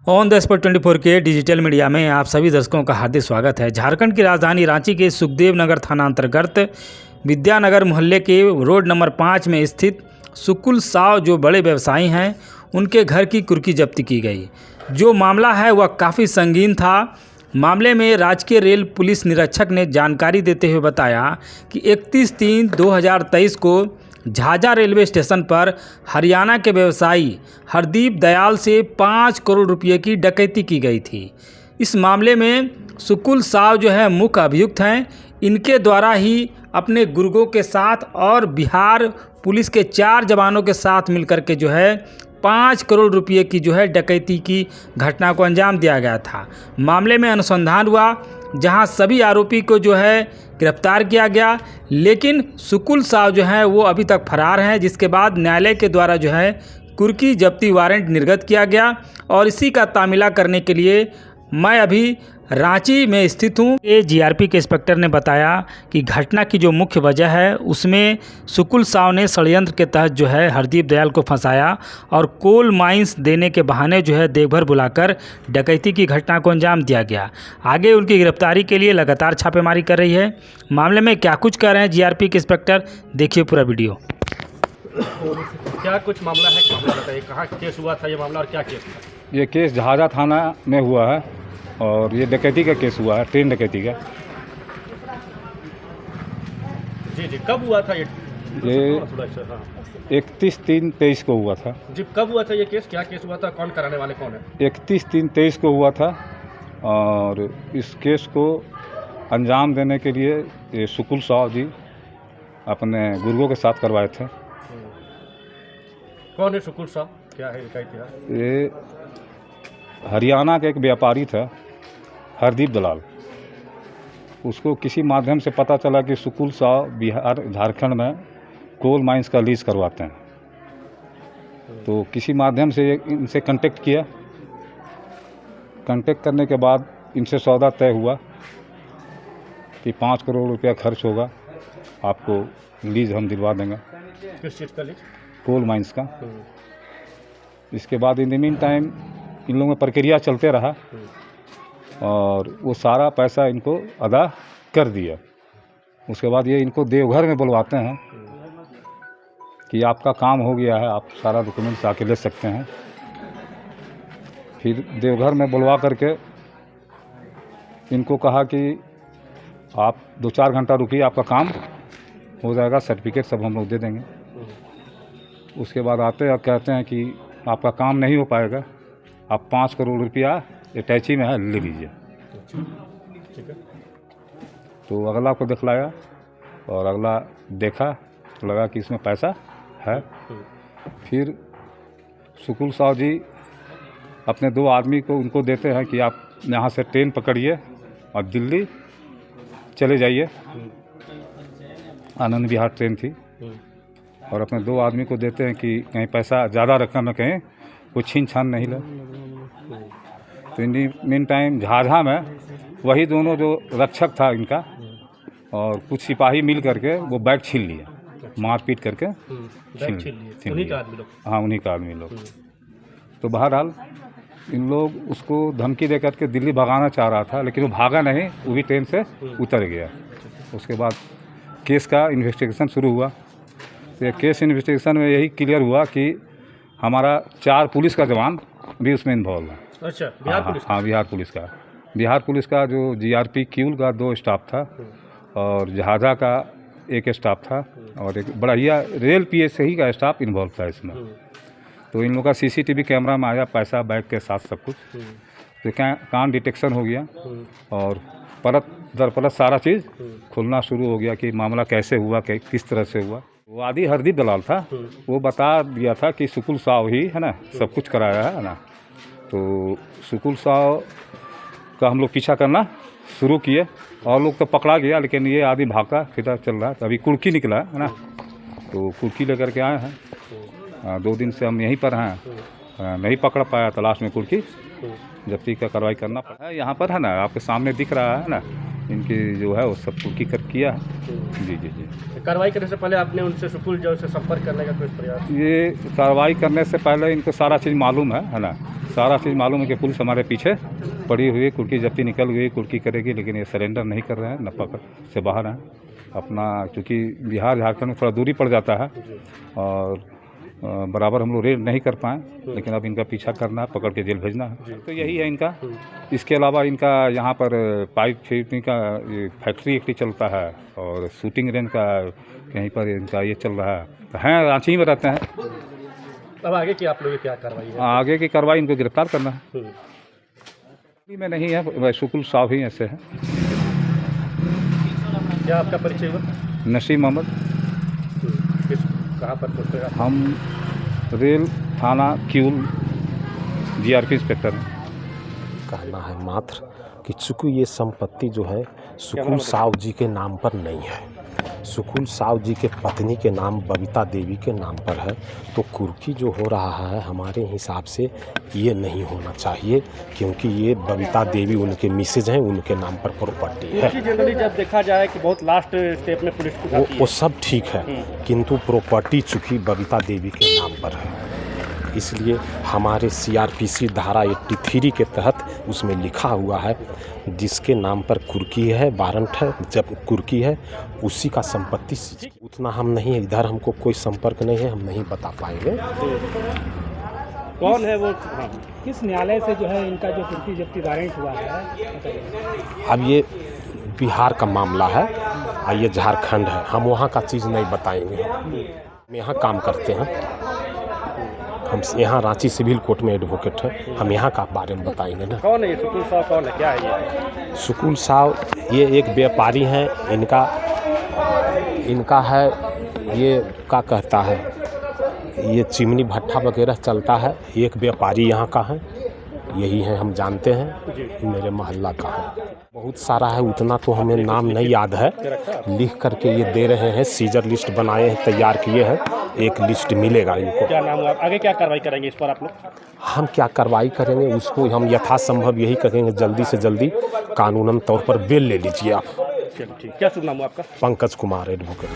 On the spot 24 के digital media में आप सभी दर्शकों का हार्दिक स्वागत है। झारखंड की राजधानी रांची के सुखदेव नगर थाना अंतर्गत विद्यानगर मोहल्ले के रोड नंबर 5 में स्थित सुकुल साव जो बड़े व्यवसायी हैं, उनके घर की कुर्की जब्ती की गई। जो मामला है वह काफ़ी संगीन था। मामले में राजकीय रेल पुलिस निरीक्षक ने जानकारी देते हुए बताया कि 31/3/2023 को झाझा रेलवे स्टेशन पर हरियाणा के व्यवसायी हरदीप दयाल से 5 करोड़ रुपए की डकैती की गई थी। इस मामले में सुकुल साव जो है मुख्य अभियुक्त हैं। इनके द्वारा ही अपने गुर्गों के साथ और बिहार पुलिस के 4 जवानों के साथ मिलकर के जो है 5 करोड़ रुपए की जो है डकैती की घटना को अंजाम दिया गया था। मामले में अनुसंधान हुआ, जहां सभी आरोपी को जो है गिरफ्तार किया गया, लेकिन सुकुल साव जो है वो अभी तक फरार हैं। जिसके बाद न्यायालय के द्वारा जो है कुर्की जब्ती वारंट निर्गत किया गया और इसी का तामीला करने के लिए मैं अभी रांची में स्थित हूँ। जीआरपी के इंस्पेक्टर ने बताया कि घटना की जो मुख्य वजह है उसमें सुकुल साव ने षड्यंत्र के तहत जो है हरदीप दयाल को फंसाया और कोल माइंस देने के बहाने जो है देवभर बुलाकर डकैती की घटना को अंजाम दिया गया। आगे उनकी गिरफ्तारी के लिए लगातार छापेमारी कर रही है। मामले में क्या कुछ कह रहे हैं जीआरपी के इंस्पेक्टर, देखिए पूरा वीडियो। क्या कुछ मामला है, मामला बताइए, कहाँ केस हुआ था ये मामला और क्या केस था? ये केस झाझा थाना में हुआ है और ये डकैती का केस हुआ है, ट्रेन डकैती का। जी कब हुआ था ये? 31/3/23 को हुआ था। जी कब हुआ था ये केस, क्या केस हुआ था, कौन कराने वाले कौन है? 31/3/23 को हुआ था और इस केस को अंजाम देने के लिए ये सुकुल साव जी अपने गुर्गों के साथ करवाए थे। कौन है सुकुल साव, क्या है इसका इतिहास? ये हरियाणा का एक व्यापारी था हरदीप दलाल। उसको किसी माध्यम से पता चला कि सुकुल साव बिहार झारखंड में कोल माइंस का लीज करवाते हैं, तो किसी माध्यम से इनसे कांटेक्ट किया। कांटेक्ट करने के बाद इनसे सौदा तय हुआ कि 5 करोड़ रुपया खर्च होगा, आपको लीज हम दिलवा देंगे। किस चीज़ का लीज? कोल माइंस का। इसके बाद in the mean time in लोगों में प्रक्रिया चलते रहा और वो सारा पैसा इनको अदा कर दिया। उसके बाद ये इनको देवघर में बुलवाते हैं कि आपका काम हो गया है, आप सारा डॉक्यूमेंट्स आके ले सकते हैं। फिर देवघर में बुलवा करके इनको कहा कि आप 2-4 घंटा रुकिए, आपका काम हो जाएगा, सर्टिफिकेट सब हम लोग दे देंगे। उसके बाद आते हैं और कहते हैं कि आपका काम नहीं हो पाएगा, आप 5 करोड़ रुपया अटैची में है, ले लीजिए। तो अगला को दिखलाया और अगला देखा, लगा कि इसमें पैसा है। फिर सुकुल साव जी अपने 2 आदमी को उनको देते हैं कि आप यहाँ से ट्रेन पकड़िए और दिल्ली चले जाइए। आनंद विहार ट्रेन थी। और अपने 2 आदमी को देते हैं कि कहीं पैसा ज़्यादा रकम में कहीं कोई छीन छान नहीं ले। तो इन मीन टाइम झाझा में वही दोनों जो रक्षक था इनका और कुछ सिपाही मिल करके वो बैग छीन लिया, मारपीट करके छीन लिया। हाँ, उन्हीं का आदमी लोग। तो बहरहाल इन लोग उसको धमकी दे करके दिल्ली भगाना चाह रहा था, लेकिन वो भागा नहीं, वो भी ट्रेन से उतर गया। उसके बाद केस का इन्वेस्टिगेशन शुरू हुआ। तो ये केस इन्वेस्टिगेशन में यही क्लियर हुआ कि हमारा 4 पुलिस का जवान भी उसमें इन्वॉल्व है। अच्छा, बिहार पुलिस? हाँ, बिहार पुलिस का जो जीआरपी क्यूल का 2 स्टाफ था और झाझा का 1 स्टाफ था और एक बढ़िया रेल पीएससी का स्टाफ इन्वॉल्व था इसमें। तो इन लोगों का सीसीटीवी कैमरा में आया, पैसा बैग के साथ सब कुछ। तो कान डिटेक्शन हो गया और परत दर परत सारा चीज़ खुलना शुरू हो गया कि मामला कैसे हुआ, किस तरह से हुआ। वो आदि हरदीप दलाल था, वो बता दिया था कि सुकुल साव ही है ना सब कुछ कराया है ना। तो सुकुल साव का हम लोग पीछा करना शुरू किए और लोग तो पकड़ा गया, लेकिन ये आदि भागा फिर चल रहा है। तो अभी कुर्की निकला है ना, तो कुर्की लेकर के आए हैं। 2 दिन से हम यहीं पर हैं, नहीं पकड़ पाया, तो लास्ट में कुर्की जब्ती का कार्रवाई करना पड़ा है। यहाँ पर है ना, आपके सामने दिख रहा है ना, इनकी जो है वो सब कुर्की कर किया है। जी जी जी। कार्रवाई करने से पहले आपने उनसे सुकुल जो से संपर्क करने का कोई प्रयास? ये कार्रवाई करने से पहले इनको सारा चीज़ मालूम है ना, सारा चीज़ मालूम है कि पुलिस हमारे पीछे पड़ी हुई है, कुर्की जब्ती निकल गई, कुर्की करेगी, लेकिन ये सरेंडर नहीं कर रहे हैं, न पकड़ से बाहर हैं अपना, क्योंकि बिहार झारखंड में थोड़ा दूरी पड़ जाता है और बराबर हम लोग रेड नहीं कर पाए, लेकिन अब इनका पीछा करना है, पकड़ के जेल भेजना है। तो यही है इनका। इसके अलावा इनका यहाँ पर पाइप फिटिंग का फैक्ट्री एक चलता है और शूटिंग रेंज का कहीं पर इनका ये चल रहा है, रांची में रहते हैं। अब आगे की आप लोगों की क्या कार्रवाई है? आगे की कार्रवाई इनको गिरफ्तार करना है। में नहीं है, वह सुकुल साहब ही ऐसे हैं। क्या आपका परिचय हुआ? नसीम मोहम्मद। कहाँ पर पोस्टर? हम रेल थाना क्यूल जीआरपी इंस्पेक्टर हैं। कहना है मात्र कि चूँकि ये संपत्ति जो है सुकुल साव जी के नाम पर नहीं है, सुकुल साव जी के पत्नी के नाम बबीता देवी के नाम पर है, तो कुर्की जो हो रहा है हमारे हिसाब से ये नहीं होना चाहिए, क्योंकि ये बबीता देवी उनके मिसेज हैं, उनके नाम पर प्रॉपर्टी है। जनरली जब देखा जाए कि बहुत लास्ट स्टेप में पुलिस वो सब ठीक है, किंतु प्रॉपर्टी चूँकि बबीता देवी के नाम पर है, इसलिए हमारे सीआरपीसी धारा 83 के तहत उसमें लिखा हुआ है जिसके नाम पर कुर्की है, वारंट है, जब कुर्की है उसी का संपत्ति। उतना हम नहीं, इधर हमको कोई संपर्क नहीं है, हम नहीं बता पाएंगे कौन है वो। किस न्यायालय से जो है इनका जो कुर्की जब्ती वारंट हुआ है? अब ये बिहार का मामला है और ये झारखंड है, हम वहाँ का चीज़ नहीं बताएंगे। हम यहाँ काम करते हैं, हम यहाँ रांची सिविल कोर्ट में एडवोकेट हैं, हम यहाँ का बारे में बताएंगे ना। कौन है ये सुकुल साहब, कौन है, क्या है ये? सुकुल साहब ये एक व्यापारी हैं, इनका है ये क्या कहता है, ये चिमनी भट्ठा वगैरह चलता है, एक व्यापारी यहाँ का है, यही है, हम जानते हैं, मेरे मोहल्ला का है। बहुत सारा है, उतना तो हमें नाम नहीं याद है, लिख करके ये दे रहे हैं, सीजर लिस्ट बनाए हैं, तैयार किए हैं, एक लिस्ट मिलेगा इनको। क्या नाम हुआ? आगे क्या कार्रवाई करेंगे इस पर आप लोग? हम क्या कार्रवाई करेंगे उसको हम यथासंभव यही करेंगे, जल्दी से जल्दी कानूनन तौर पर बेल ले लीजिए आप। चलो ठीक, क्या शुभ नाम हुआ आपका? पंकज कुमार एडवोकेट।